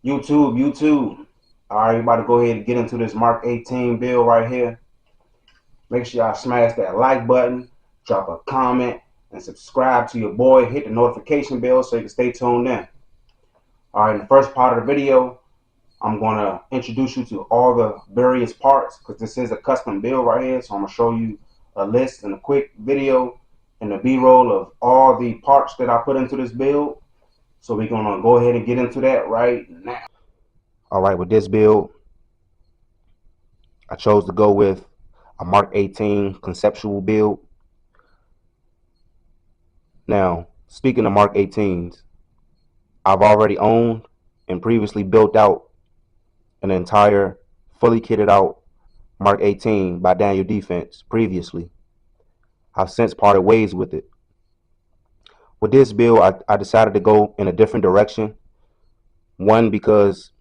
YouTube. All right, about to go ahead and get into this Mark 18 build right here. Make sure y'all smash that like button, drop a comment, and subscribe to your boy. Hit the notification bell so you can stay tuned in. All right, in the first part of the video, I'm going to introduce you to all the various parts because this is a custom build right here. So I'm going to show you a list and a quick video and the B-roll of all the parts that I put into this build. So we're going to go ahead and get into that right now. All right, with this build, I chose to go with a Mark 18 conceptual build. Now, speaking of Mark 18s, I've already owned and previously built out an entire fully kitted out Mark 18 by Daniel Defense previously. I've since parted ways with it. With this build, I decided to go in a different direction. One, because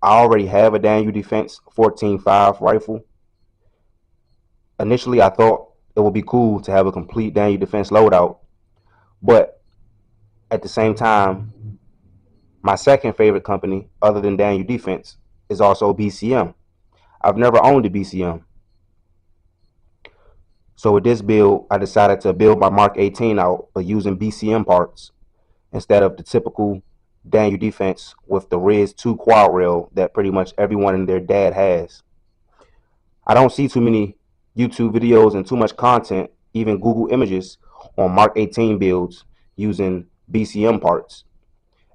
I already have a Daniel Defense 14.5 rifle. Initially, I thought it would be cool to have a complete Daniel Defense loadout, but at the same time, my second favorite company, other than Daniel Defense, is also BCM. I've never owned a BCM. So with this build, I decided to build my Mark 18 out by using BCM parts instead of the typical Daniel Defense with the Riz 2 quad rail that pretty much everyone and their dad has. I don't see too many YouTube videos and too much content, even Google images, on Mark 18 builds using BCM parts.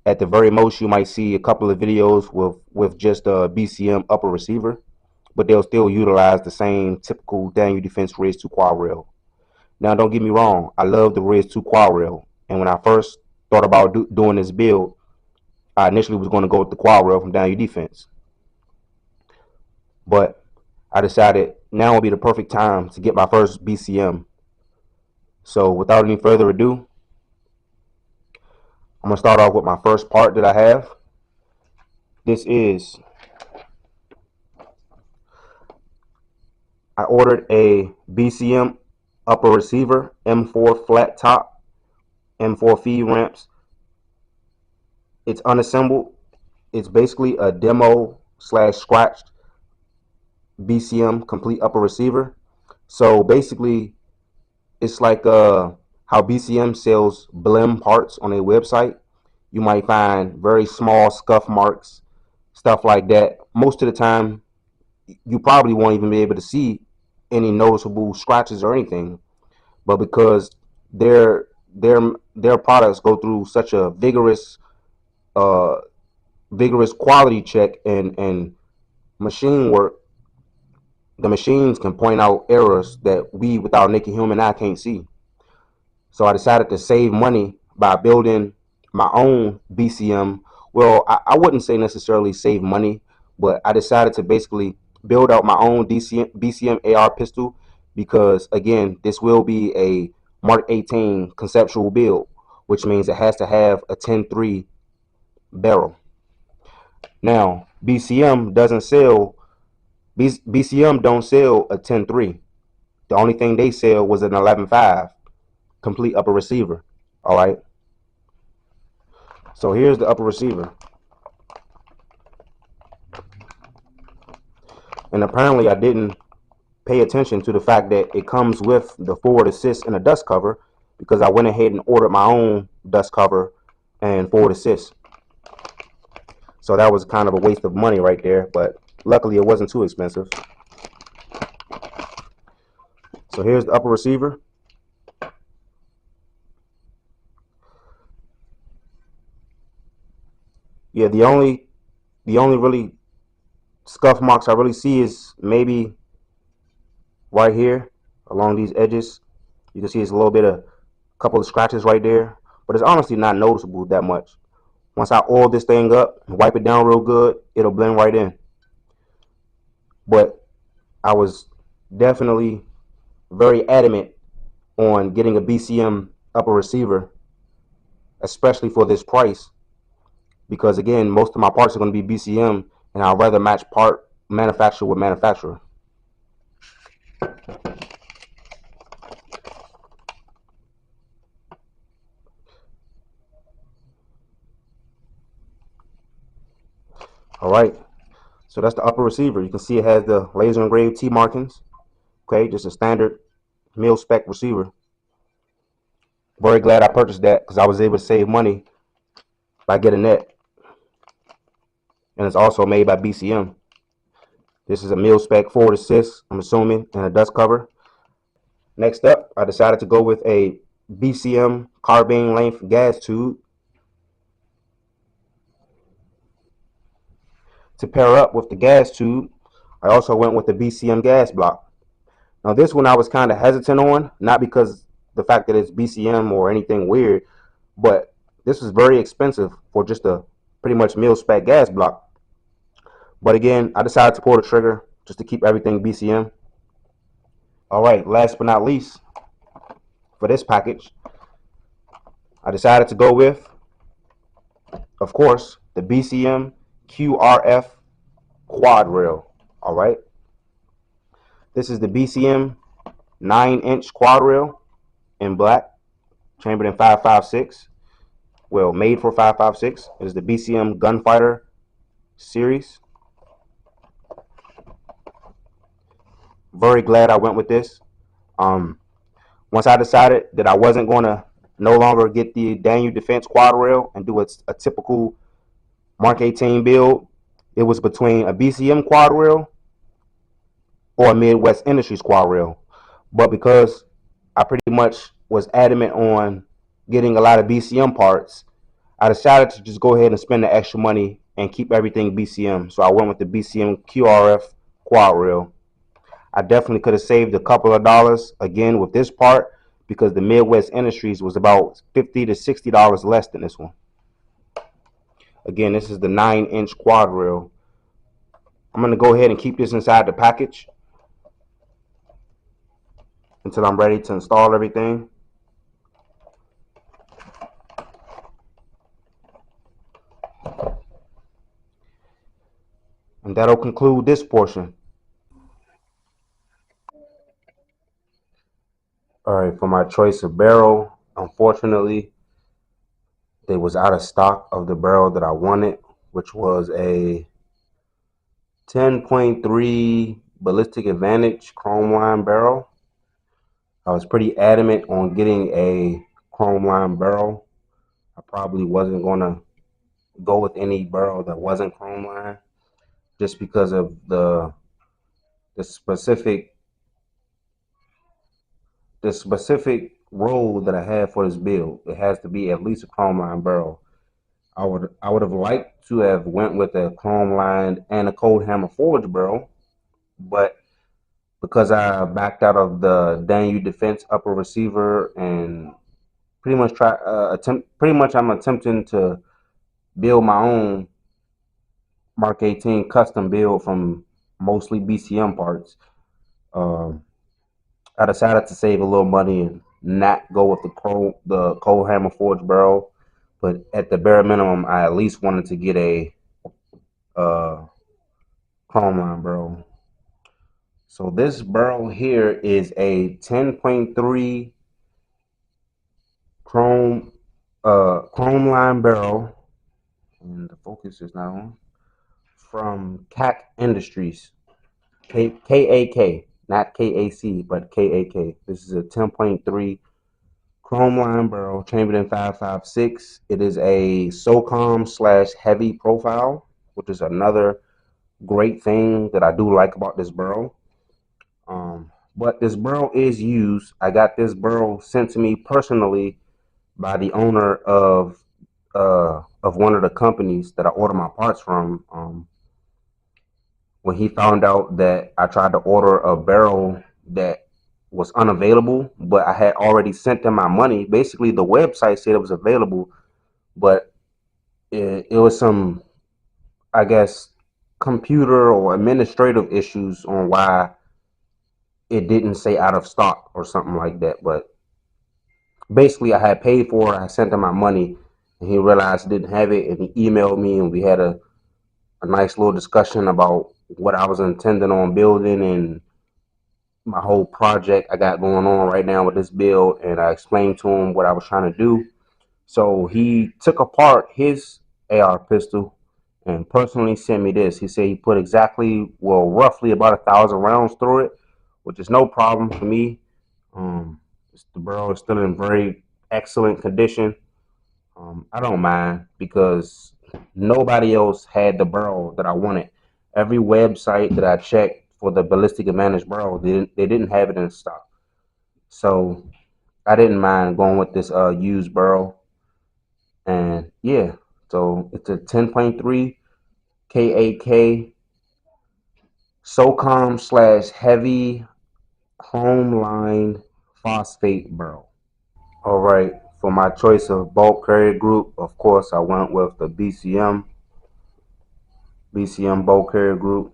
At the very most, you might see a couple of videos with just a BCM upper receiver, but they'll still utilize the same typical Daniel Defense Riz 2 quad rail. Now, don't get me wrong, I love the Riz 2 quad rail, and when I first thought about doing this build, I initially was going to go with the quad rail from Daniel Defense. But I decided now would be the perfect time to get my first BCM. So without any further ado, I'm going to start off with my first part that I have. This is, I ordered a BCM upper receiver, M4 flat top, M4 feed ramps. It's unassembled. It's basically a demo / scratched BCM complete upper receiver. So basically, it's like how BCM sells blim parts on a website. You might find very small scuff marks, stuff like that. Most of the time, you probably won't even be able to see any noticeable scratches or anything. But because their their products go through such a uh, vigorous quality check and machine work, the machines can point out errors that we, with our naked human eye, can't see. So I decided to save money by building my own BCM. Well, I wouldn't say necessarily save money, but I decided to basically build out my own BCM AR pistol because, again, this will be a Mark 18 conceptual build, which means it has to have a 10.3 barrel. Now, BCM don't sell a 10.3. The only thing they sell was an 11.5 complete upper receiver. All right. So here's the upper receiver. And apparently I didn't pay attention to the fact that it comes with the forward assist and a dust cover because I went ahead and ordered my own dust cover and forward assist. So that was kind of a waste of money right there, but luckily it wasn't too expensive. So here's the upper receiver. Yeah, the only really scuff marks I really see is maybe right here along these edges. You can see it's a little bit of a couple of scratches right there, but it's honestly not noticeable that much. Once I oil this thing up and wipe it down real good, it'll blend right in. But I was definitely very adamant on getting a BCM upper receiver, especially for this price, because again, most of my parts are going to be BCM, and I'd rather match part manufacturer with manufacturer. All right, so that's the upper receiver. You can see it has the laser engraved T markings. Okay, just a standard mil spec receiver. Very glad I purchased that because I was able to save money by getting that. And it's also made by BCM. This is a mil spec forward assist, I'm assuming, and a dust cover. Next up, I decided to go with a BCM carbine length gas tube to pair up with the gas tube. I also went with the BCM gas block. Now this one I was kind of hesitant on, not because the fact that it's BCM or anything weird, but this was very expensive for just a pretty much mil spec gas block. But again, I decided to pull the trigger just to keep everything BCM. All right, last but not least, for this package, I decided to go with, of course, the BCM QRF quad rail. All right, this is the BCM 9-inch quad rail in black, chambered in 5.56. Well, made for 5.56. It is the BCM Gunfighter series. Very glad I went with this. Once I decided that I wasn't going to no longer get the Daniel Defense quad rail and do a typical Mark 18 build, it was between a BCM quad rail or a Midwest Industries quad rail. But because I pretty much was adamant on getting a lot of BCM parts, I decided to just go ahead and spend the extra money and keep everything BCM. So I went with the BCM QRF quad rail. I definitely could have saved a couple of dollars again with this part because the Midwest Industries was about $50 to $60 less than this one. Again, this is the 9-inch quad rail. I'm going to go ahead and keep this inside the package until I'm ready to install everything. And that'll conclude this portion. All right, for my choice of barrel, unfortunately, they was out of stock of the barrel that I wanted, which was a 10.3 Ballistic Advantage chrome line barrel. I was pretty adamant on getting a chrome line barrel. I probably wasn't going to go with any barrel that wasn't chrome line just because of the specific role that I have for this build. It has to be at least a chrome line barrel. I would have liked to have went with a chrome lined and a cold hammer forged barrel, but because I backed out of the Daniel Defense upper receiver and I'm attempting to build my own Mark 18 custom build from mostly BCM parts. Um, I decided to save a little money and not go with the cold hammer forged barrel, but at the bare minimum, I at least wanted to get a uh, chrome line barrel. So this barrel here is a 10.3 chrome line barrel, and the focus is not on, from CAC Industries. KAK, not KAC, but KAK. This is a 10.3 chrome line barrel, chambered in 5.56. It is a SOCOM slash heavy profile, which is another great thing that I do like about this barrel. But this barrel is used. I got this barrel sent to me personally by the owner of one of the companies that I order my parts from. When he found out that I tried to order a barrel that was unavailable, but I had already sent them my money. Basically, the website said it was available, but it was some, I guess, computer or administrative issues on why it didn't say out of stock or something like that. But basically, I had paid for it. I sent him my money, and he realized he didn't have it, and he emailed me, and we had a nice little discussion about what I was intending on building and my whole project I got going on right now with this build, and I explained to him what I was trying to do. So he took apart his AR pistol and personally sent me this. He said he put exactly, well, roughly about 1,000 rounds through it, which is no problem for me. Um, the barrel is still in very excellent condition. I don't mind because nobody else had the barrel that I wanted. Every website that I checked for the ballistic advantage barrel, they didn't have it in stock. So I didn't mind going with this used barrel. And yeah, so it's a 10.3 KAK SOCOM slash heavy chrome lined phosphate barrel. All right, for my choice of bulk carrier group, of course, I went with the BCM bulk carrier group.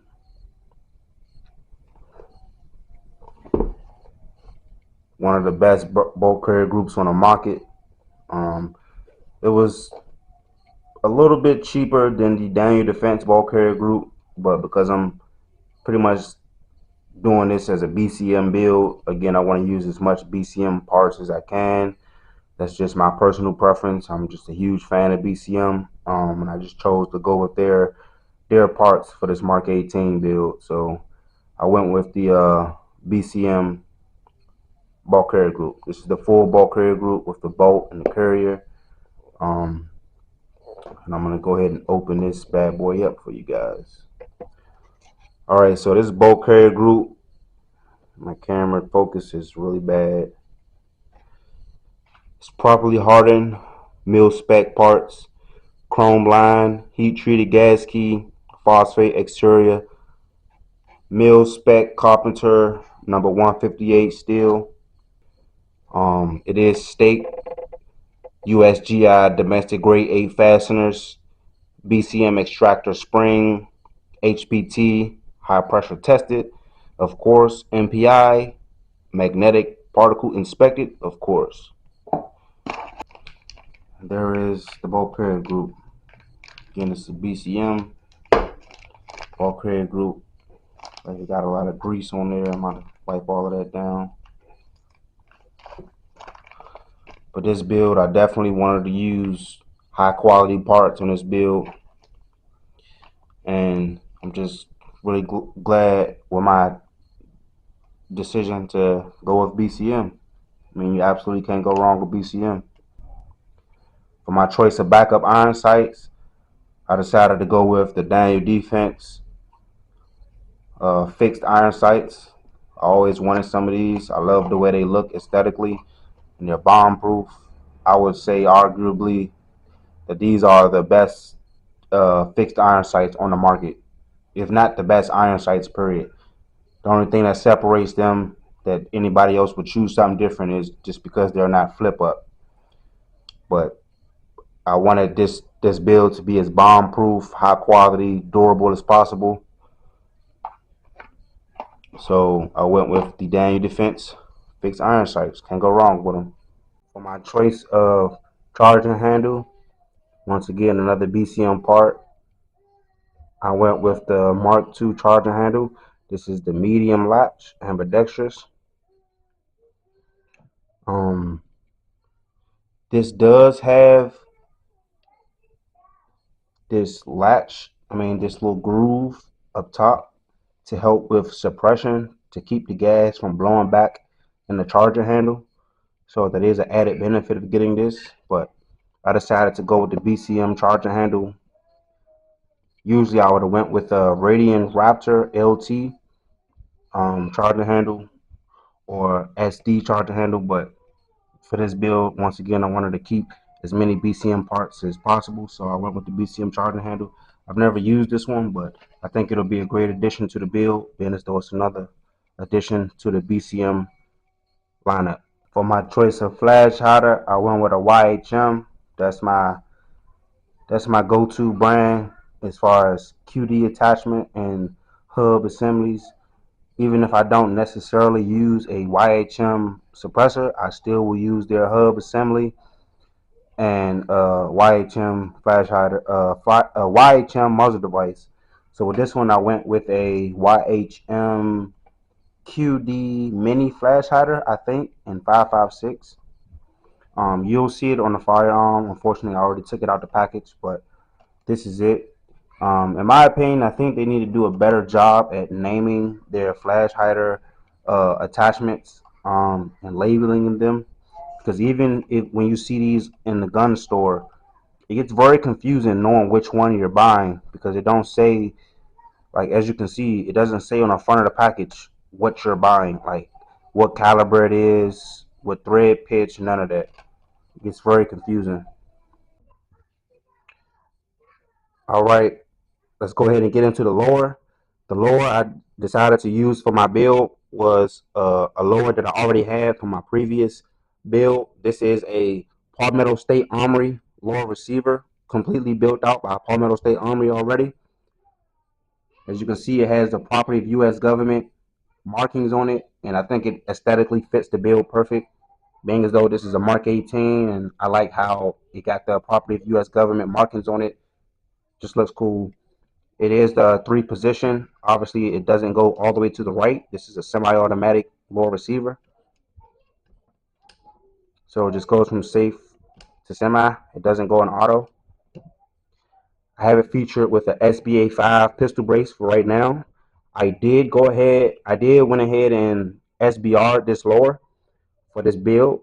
One of the best bulk carrier groups on the market. Um, it was a little bit cheaper than the Daniel Defense bulk carrier group, but because I'm pretty much doing this as a BCM build, again, I want to use as much BCM parts as I can. That's just my personal preference. I'm just a huge fan of BCM, and I just chose to go with their parts for this Mark 18 build. So I went with the BCM bulk carrier group. This is the full bulk carrier group with the bolt and the carrier. Um, and I'm gonna go ahead and open this bad boy up for you guys. All right, so this bulk carrier group, my camera focus is really bad. It's properly hardened, mil spec parts, chrome line, heat treated gas key, phosphate exterior, mil spec carpenter number 158 steel. It is state USGI domestic grade 8 fasteners, BCM extractor spring, HPT high pressure tested, of course, MPI magnetic particle inspected, of course. There is the bulk carrier group. Again, this is BCM bulk carrier group. It got a lot of grease on there. I'm gonna wipe all of that down. For this build, I definitely wanted to use high quality parts on this build, and I'm just really glad with my decision to go with BCM. I mean, you absolutely can't go wrong with BCM. For my choice of backup iron sights, I decided to go with the Daniel Defense fixed iron sights. I always wanted some of these. I love the way they look aesthetically, and they're bomb proof. I would say arguably that these are the best fixed iron sights on the market, if not the best iron sights, period. The only thing that separates them that anybody else would choose something different is just because they're not flip up. But I wanted this build to be as bomb proof, high quality, durable as possible. So I went with the Daniel Defense fixed iron sights. Can't go wrong with them. For my choice of charging handle, once again another BCM part, I went with the Mark II charging handle. This is the medium latch, ambidextrous. Um, this does have this latch, this little groove up top to help with suppression to keep the gas from blowing back in the charger handle. So that is an added benefit of getting this, but I decided to go with the BCM charger handle. Usually I would have went with a Radiant Raptor LT charger handle or SD charger handle, but for this build, once again, I wanted to keep as many BCM parts as possible, so I went with the BCM charging handle. I've never used this one, but I think it'll be a great addition to the build, being as though it's another addition to the BCM lineup. For my choice of flash hider, I went with a YHM. That's my go-to brand as far as QD attachment and hub assemblies. Even if I don't necessarily use a YHM suppressor, I still will use their hub assembly and YHM flash hider, YHM muzzle device. So with this one, I went with a YHM QD mini flash hider, I think, in 5.56. You'll see it on the firearm. Unfortunately, I already took it out the package, but this is it. In my opinion, I think they need to do a better job at naming their flash hider attachments and labeling them. Because even if when you see these in the gun store, it gets very confusing knowing which one you're buying because it don't say, like, as you can see, it doesn't say on the front of the package what you're buying, like what caliber it is, what thread pitch, none of that. It gets very confusing. All right, let's go ahead and get into the lower. The lower I decided to use for my build was a lower that I already had from my previous build. This is a Palmetto State Armory lower receiver, completely built out by Palmetto State Armory already. As you can see, it has the property of U.S. government markings on it, and I think it aesthetically fits the build perfect, being as though this is a Mark 18, and I like how it got the property of U.S. government markings on it. Just looks cool. It is the three position. Obviously, it doesn't go all the way to the right. This is a semi-automatic lower receiver, so it just goes from safe to semi. It doesn't go in auto. I have it featured with a SBA 5 pistol brace for right now. I did went ahead and SBR this lower for this build.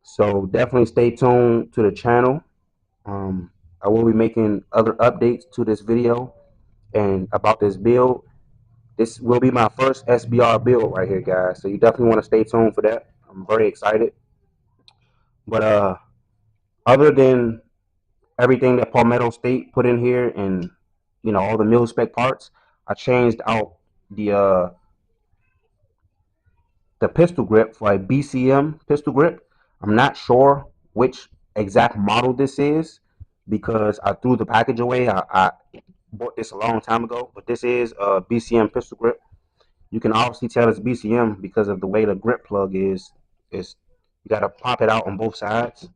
So definitely stay tuned to the channel. Um, I will be making other updates to this video and about this build. This will be my first SBR build right here, guys. So you definitely want to stay tuned for that. I'm very excited. But other than everything that Palmetto State put in here and all the mil spec parts, I changed out the the pistol grip for a BCM pistol grip. I'm not sure which exact model this is because I threw the package away. I bought this a long time ago, but this is a BCM pistol grip. You can obviously tell it's BCM because of the way the grip plug is. It's you got to pop it out on both sides.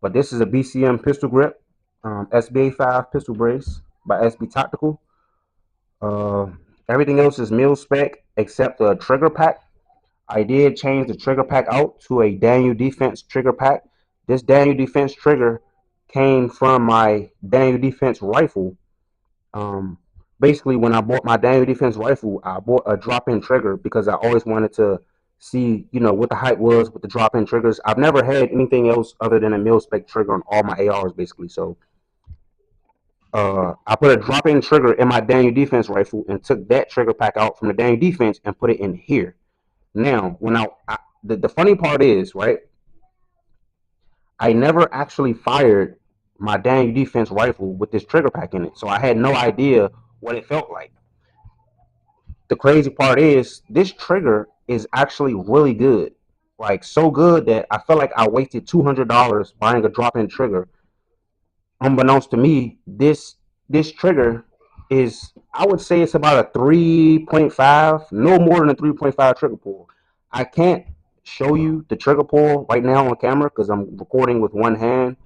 But this is a BCM pistol grip, SBA 5 pistol brace by SB Tactical. Uh, Everything else is mil spec except the trigger pack. I did change the trigger pack out to a Daniel Defense trigger pack. This Daniel Defense trigger came from my Daniel Defense rifle. Um, Basically, when I bought my Daniel Defense rifle, I bought a drop-in trigger because I always wanted to see, what the hype was with the drop-in triggers. I've never had anything else other than a mil-spec trigger on all my ARs, basically. So I put a drop-in trigger in my Daniel Defense rifle and took that trigger pack out from the Daniel Defense and put it in here. Now, the funny part is, right, I never actually fired my Daniel Defense rifle with this trigger pack in it, so I had no idea what it felt like. The crazy part is, this trigger is actually really good, like so good that I felt like I wasted $200 buying a drop-in trigger. Unbeknownst to me, this trigger is, I would say, it's about a 3.5, no more than a 3.5 trigger pull. I can't show you the trigger pull right now on camera because I'm recording with one hand,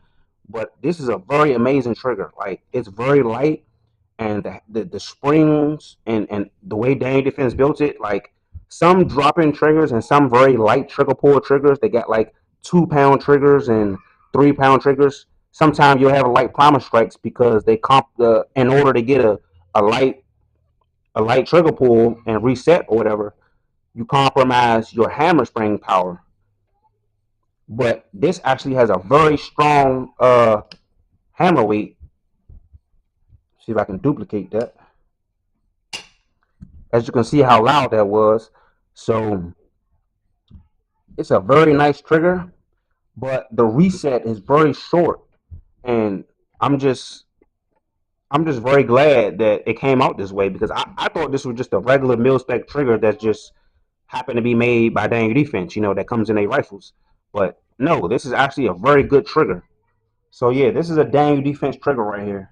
but this is a very amazing trigger. Like, it's very light, and the springs and the way Daniel Defense built it, like some drop-in triggers and some very light trigger pull triggers, they got like 2 pound triggers and 3 pound triggers. Sometimes you'll have a light primer strikes because they comp the in order to get a light a light trigger pull and reset or whatever, you compromise your hammer spring power. But this actually has a very strong hammer weight. See if I can duplicate that. As you can see how loud that was. So it's a very nice trigger, but the reset is very short, and I'm just I'm just very glad that it came out this way because I thought this was just a regular mil spec trigger that just happened to be made by Daniel Defense, that comes in a rifles. But no, this is actually a very good trigger. So yeah, this is a Daniel Defense trigger right here.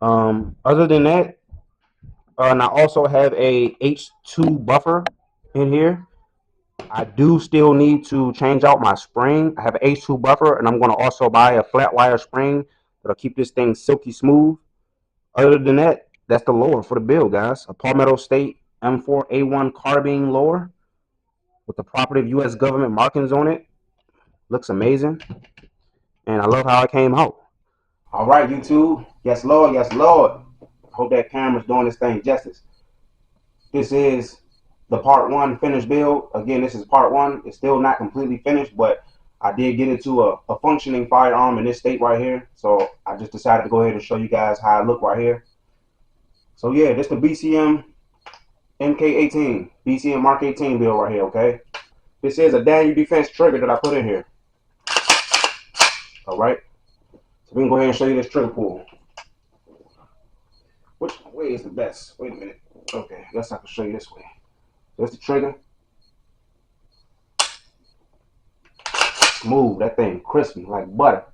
Other than that, and I also have a H2 buffer in here. I do still need to change out my spring. I have an H2 buffer, and I'm going to also buy a flat wire spring that'll keep this thing silky smooth. Other than that, that's the lower for the build, guys. A Palmetto State M4A1 carbine lower with the property of U.S. government markings on it. Looks amazing, and I love how it came out. All right, YouTube. Yes, Lord. Yes, Lord. Hope that camera's doing this thing justice. This is the part one finished build. Again, this is part one. It's still not completely finished, but I did get into a functioning firearm in this state right here. So I just decided to go ahead and show you guys how I look right here. So yeah, this is the BCM MK18, BCM Mark 18 build right here, okay? This is a Daniel Defense trigger that I put in here. All right. So we can go ahead and show you this trigger pull. Which way is the best? Wait a minute. Okay, I guess I can show you this way. There's the trigger. Smooth, that thing crispy like butter.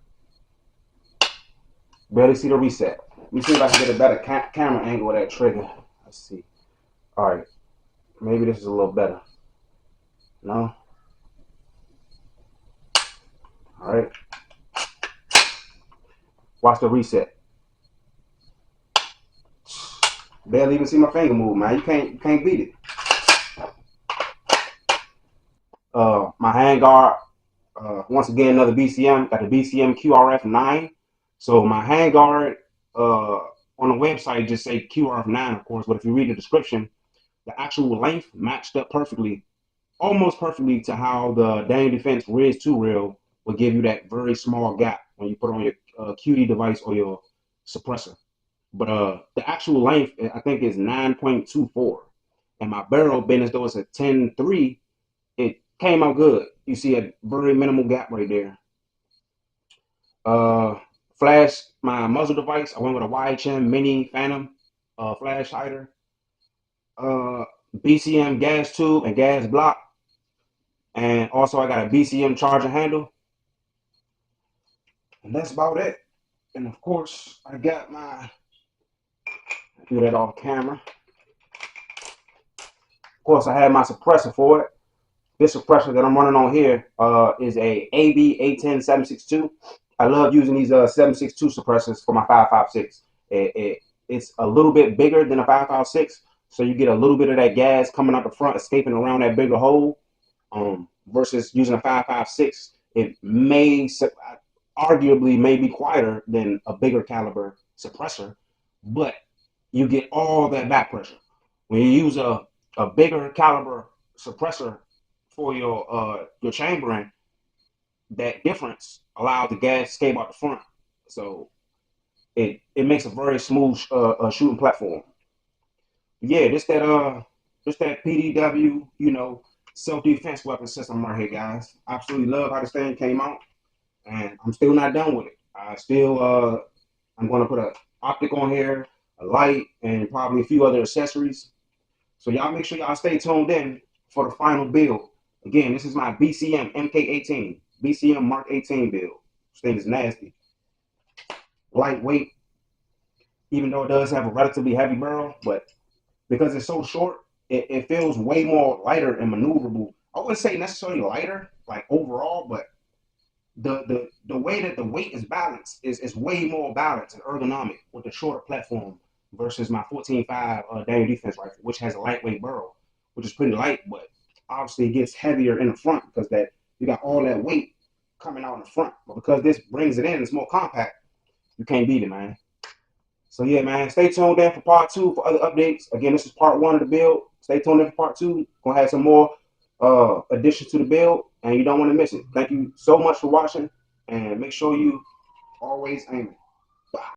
Barely see the reset. Let me see if I can get a better camera angle of that trigger. Let's see. All right, maybe this is a little better. No. All right. Watch the reset. Barely even see my finger move, man. You can't beat it. My handguard. Once again, another BCM. Got the BCM QRF9. So my handguard on the website just say QRF9, of course. But if you read the description, the actual length matched up perfectly, almost perfectly, to how the Daniel Defense Riz 2 rail will give you that very small gap when you put on your QD device or your suppressor. But the actual length, I think, is 9.24. And my barrel, being as though it's a 10.3, it came out good. You see a very minimal gap right there. Flash, my muzzle device, I went with a YHM Mini Phantom flash hider. BCM gas tube and gas block. And also I got a BCM charger handle. And that's about it. And of course, I got my, do that off camera. Of course, I had my suppressor for it. This suppressor that I'm running on here is a AB810 762. I love using these 762 suppressors for my 5.56. It's a little bit bigger than a 5.56, so you get a little bit of that gas coming out the front, escaping around that bigger hole. Versus using a 5.56, it may arguably may be quieter than a bigger caliber suppressor, but you get all that back pressure. When you use a bigger caliber suppressor for your chambering, that difference allows the gas to escape out the front. So it makes a very smooth shooting platform. Yeah, this that PDW, self-defense weapon system right here, guys. Absolutely love how this thing came out, and I'm still not done with it. I'm gonna put a optic on here, a light, and probably a few other accessories. So y'all make sure y'all stay tuned in for the final build. Again, this is my BCM MK18, BCM Mark 18 build. This thing is nasty. Lightweight, even though it does have a relatively heavy barrel, but because it's so short, it feels way more lighter and maneuverable. I wouldn't say necessarily lighter, like overall, but the way that the weight is balanced is way more balanced and ergonomic with the shorter platform versus my 14.5 Daniel Defense rifle, which has a lightweight barrel, which is pretty light, but obviously it gets heavier in the front because that you got all that weight coming out in the front. But because this brings it in, it's more compact, you can't beat it, man. So yeah, man, stay tuned in for part two for other updates. Again, this is part one of the build. Stay tuned in for part two. Gonna have some more additions to the build, and you don't want to miss it. Thank you so much for watching, and make sure you always aim it.